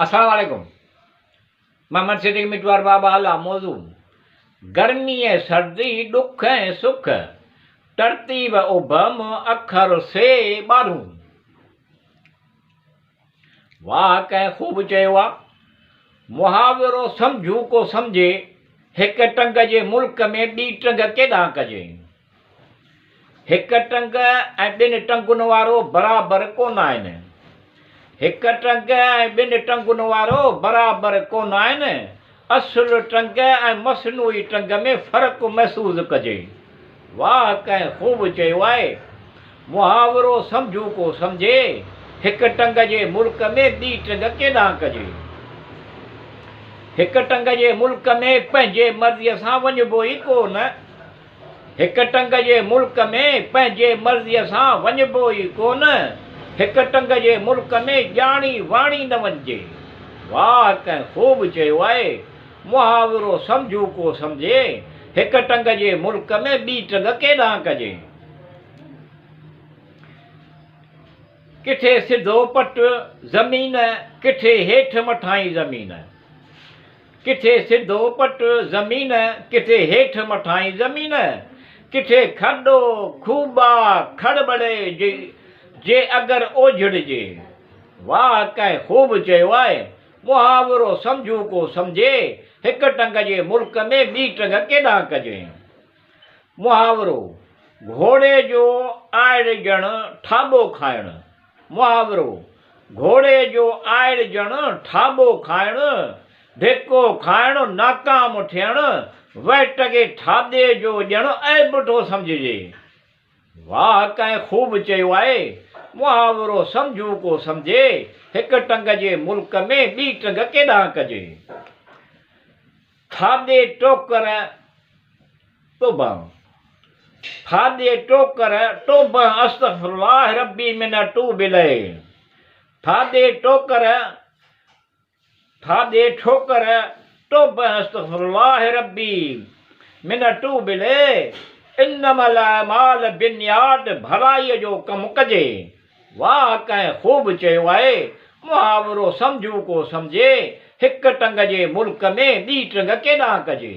अस्सलाम वालेकुम। मोहम्मद सिद्दीक मिटवार बाबा अला मौजू गर्मी है सर्दी दुख है सुख तरतीब उभम अखर से बारू। वाह कंहिं ख़ूब चयो आहे मुहावरो सम्झू को सम्झे हिक टंग जे मुल्क में ॿी टंग केॾांहुं कजे। हिक टंग ऐं ॿिनि टंगुनि वारो बराबरि कोन आहिनि। हिक टंग ऐं ॿिनि टंगुनि वारो बराबरि कोन आहिनि। असुलु टंग ऐं मसनूई टंग में फ़र्क़ु महसूसु कजे। वाह कंहिं ख़ूब चयो आहे मुहावरो सम्झू को सम्झे हिक टंग जे मुल्क में ॿी टंग केॾांहुं कजे। हिक टंग जे मुल्क में पंहिंजे मर्ज़ीअ सां वञिबो ई कोन। हिक टंग जे मुल्क में पंहिंजे मर्ज़ीअ सां वञिबो ई कोन। हिक टंग जे मुल्क में ॼाणी वाणी न वञिजे। वाह कंहिं ख़ूब चयो आहे मुहावरो सम्झू को सम्झे हिक टंग जे मुल्क में ॿी टंग केॾांहुं कजे। किथे सिधो पट ज़मीन किथे हेठि मथां ज़मीन। किथे सिधो पट ज़मीन किथे हेठि मथां ज़मीन। किथे खॾो खूबा खड़बड़े जे अगरि ओझड़िजे। वाह कंहिं ख़ूब चयो आहे मुहावरो सम्झू को सम्झे हिक टंग जे मुल्क में ॿी टंग केॾांहुं कजे। मुहावरो घोड़े जो आइड़ ॼण ठाॿो खाइणु। मुहावरो घोड़े जो आइड़ ॼण ठाॿो खाइणु धिको खाइणु नाकाम थियणु वैट खे ठाॿे जो ॼण ऐब थो सम्झिजे। वाह कंहिं ख़ूब चयो आहे मुहावरो सम्झू को सम्झे हिक टंग जे मुल्क में ॿी टंग केॾांहुं कजे। खाधे टोकर टोबह। खाधे टोकर टोबह अस्तग़फिरुल्लाह रब्बी मिन तूबिले। खाधे ठोकर टोबह अस्तग़फिरुल्लाह रब्बी मिन तूबिले इन्नमल अमाल बिन्नियात भलाईअ जो कमु कजे। वाह कंहिं ख़ूब चयो आहे मुहावरो सम्झू को सम्झे हिक टंग जे मुल्क में ॿी टंग केॾांहुं कजे।